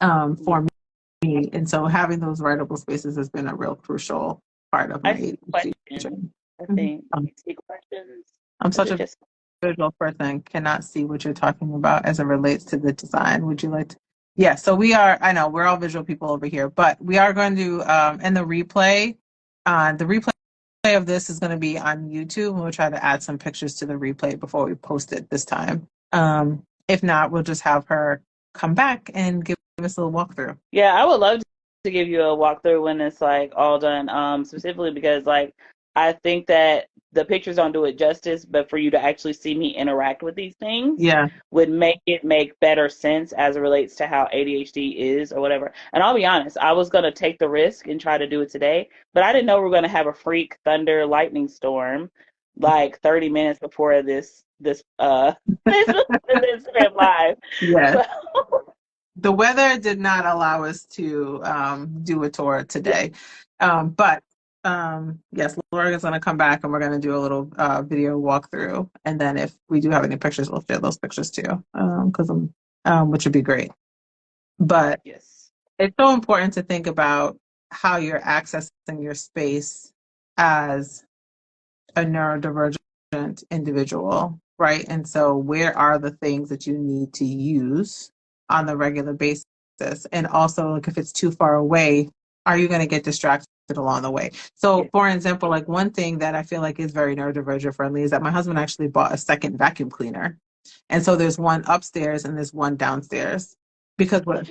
B: for me. And so having those writable spaces has been a real crucial part of my ADHD.
C: I think questions.
B: I'm such a visual person, cannot see what you're talking about as it relates to the design. Would you like to? Yeah, so I know we're all visual people over here, but we are going to, and the replay of this is going to be on YouTube, and we'll try to add some pictures to the replay before we post it this time. If not, we'll just have her come back and give us a little walkthrough.
C: Yeah, I would love to give you a walkthrough when it's like all done, specifically because like I think that the pictures don't do it justice, but for you to actually see me interact with these things, would make it make better sense as it relates to how ADHD is or whatever. And I'll be honest, I was going to take the risk and try to do it today, but I didn't know we were going to have a freak thunder lightning storm like 30 minutes before this Instagram live.
B: Yeah. The weather did not allow us to do a tour today, but yes, Laura is going to come back and we're going to do a little video walkthrough, and then if we do have any pictures, we'll share those pictures too, which would be great. But
C: yes,
B: it's so important to think about how you're accessing your space as a neurodivergent individual, right? And so where are the things that you need to use on the regular basis? And also, like, if it's too far away, are you going to get distracted along the way? So for example, like one thing that I feel like is very neurodivergent friendly is that my husband actually bought a second vacuum cleaner. And so there's one upstairs and there's one downstairs, because what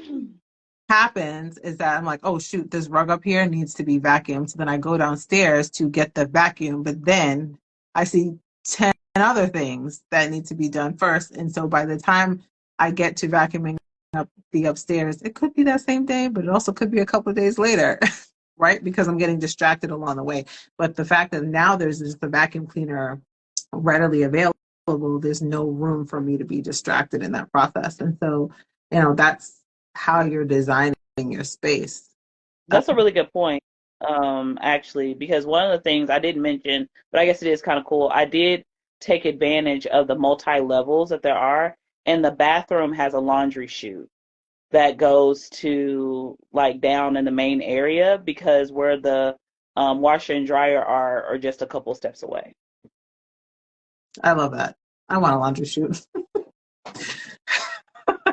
B: happens is that I'm like, oh shoot, this rug up here needs to be vacuumed. So then I go downstairs to get the vacuum, but then I see 10 other things that need to be done first. And so by the time I get to vacuuming up the upstairs, it could be that same day, but it also could be a couple of days later. Right? Because I'm getting distracted along the way. But the fact that now there's just the vacuum cleaner readily available, there's no room for me to be distracted in that process. And so, that's how you're designing your space.
C: That's a really good point, actually, because one of the things I didn't mention, but I guess it is kind of cool, I did take advantage of the multi-levels that there are, and the bathroom has a laundry chute that goes to like down in the main area, because where the washer and dryer are just a couple steps away.
B: I love that. I want a laundry chute.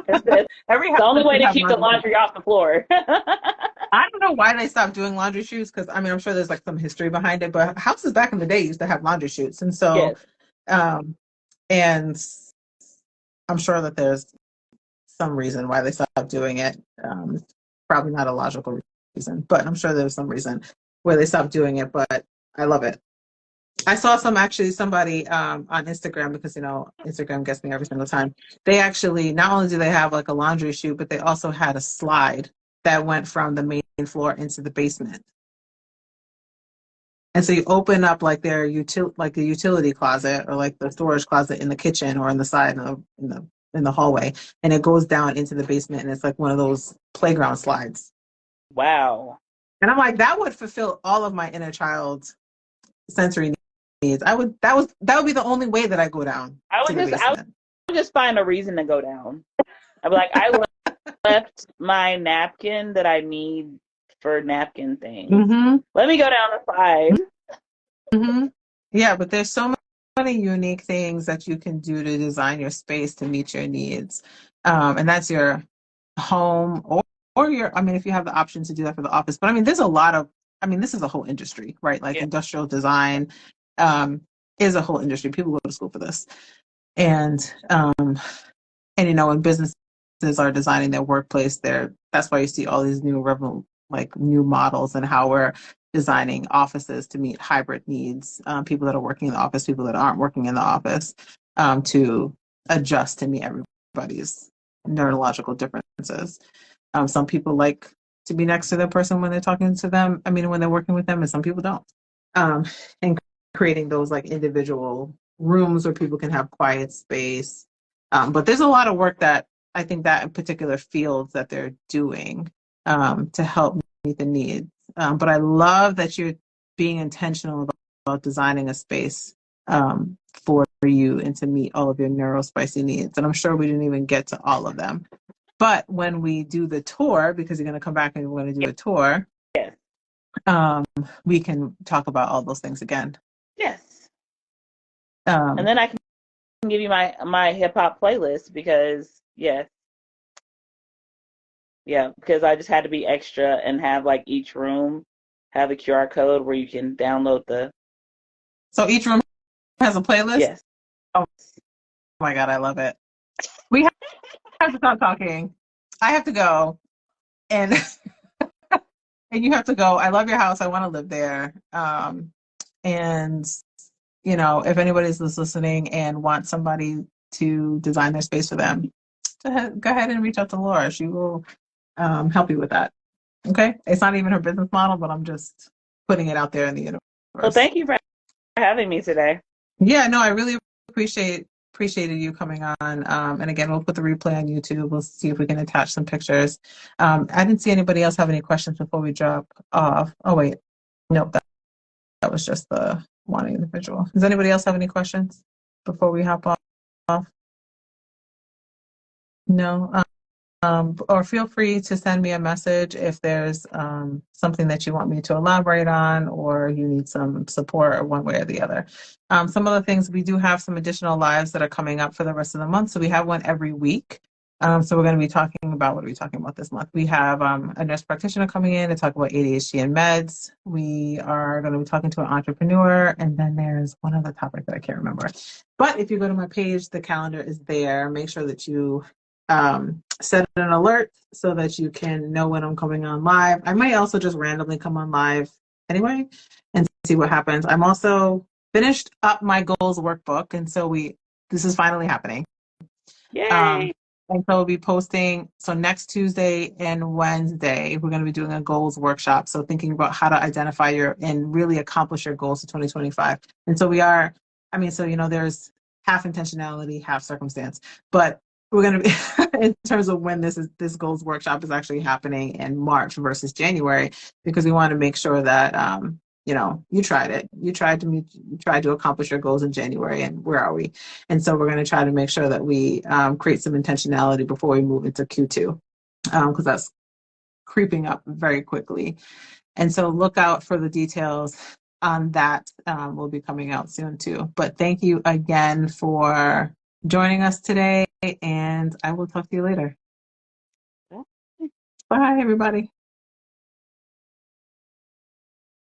C: It's the only way to keep the laundry off the floor.
B: I don't know why they stopped doing laundry chutes, because I mean, I'm sure there's like some history behind it, but houses back in the day used to have laundry chutes. And so, and I'm sure that there's some reason why they stopped doing it. Probably not a logical reason, but I'm sure there's some reason where they stopped doing it, but I love it. I saw somebody on Instagram, because Instagram gets me every single time. They actually, not only do they have like a laundry chute, but they also had a slide that went from the main floor into the basement. And so you open up like their utility closet, or like the storage closet in the kitchen or in the side in the hallway, and it goes down into the basement, and it's like one of those playground slides.
C: Wow.
B: And I'm like, that would fulfill all of my inner child sensory needs. That would be the only way that I go down. I would
C: just find a reason to go down. I'd be like, I left my napkin that I need for napkin things.
B: Mm-hmm.
C: Let me go down to 5.
B: Mm-hmm. Yeah, but there's so many unique things that you can do to design your space to meet your needs. And that's your home or your, I mean, if you have the option to do that for the office. But I mean, there's a lot of, I mean, this is a whole industry, right? Like industrial design is a whole industry. People go to school for this. And you know, when businesses are designing their workplace, that's why you see all these new new models and how we're designing offices to meet hybrid needs, people that are working in the office, people that aren't working in the office, to adjust to meet everybody's neurological differences. Some people like to be next to the person when they're talking to them, I mean, when they're working with them, and some people don't. And creating those like individual rooms where people can have quiet space. But there's a lot of work that I think that in particular fields that they're doing to help meet the needs. But I love that you're being intentional about designing a space for you and to meet all of your neurospicy needs. And I'm sure we didn't even get to all of them. But when we do the tour, because you're going to come back and we're going to do a tour,
C: yes,
B: we can talk about all those things again.
C: Yes. And then I can give you my hip hop playlist because because I just had to be extra and have like each room have a QR code where you can download the.
B: So each room has a playlist?
C: Yes.
B: Oh my God, I love it. We have to stop talking. I have to go. And and you have to go. I love your house. I want to live there. And you know, if anybody's listening and wants somebody to design their space for them, go ahead and reach out to Laura. She will help you with that. Okay? It's not even her business model, but I'm just putting it out there in the universe.
C: Well, thank you for having me today.
B: Yeah, no, I really appreciated you coming on. And again, we'll put the replay on YouTube. We'll see if we can attach some pictures. I didn't see anybody else have any questions before we drop off. Oh, wait. Nope. That was just the one individual. Does anybody else have any questions before we hop off? No? Or feel free to send me a message if there's something that you want me to elaborate on or you need some support or one way or the other. Some of the things, we do have some additional lives that are coming up for the rest of the month. So we have one every week. So we're going to be talking about, what are we talking about this month? We have a nurse practitioner coming in to talk about ADHD and meds. We are going to be talking to an entrepreneur. And then there's one other topic that I can't remember. But if you go to my page, the calendar is there. Make sure that you set an alert so that you can know when I'm coming on live. I might also just randomly come on live anyway and see what happens. I'm also finished up my goals workbook. And so this is finally happening.
C: Yay!
B: And so we'll be posting, so next Tuesday and Wednesday, we're going to be doing a goals workshop. So thinking about how to identify and really accomplish your goals for 2025. And so there's half intentionality, half circumstance, but we're going to be, in terms of when this goals workshop is actually happening in March versus January, because we want to make sure that, you tried it. You tried to accomplish your goals in January, and where are we? And so we're going to try to make sure that we create some intentionality before we move into Q2, because that's creeping up very quickly. And so look out for the details on that. Will be coming out soon too. But thank you again for joining us today, and I will talk to you later. Bye, everybody.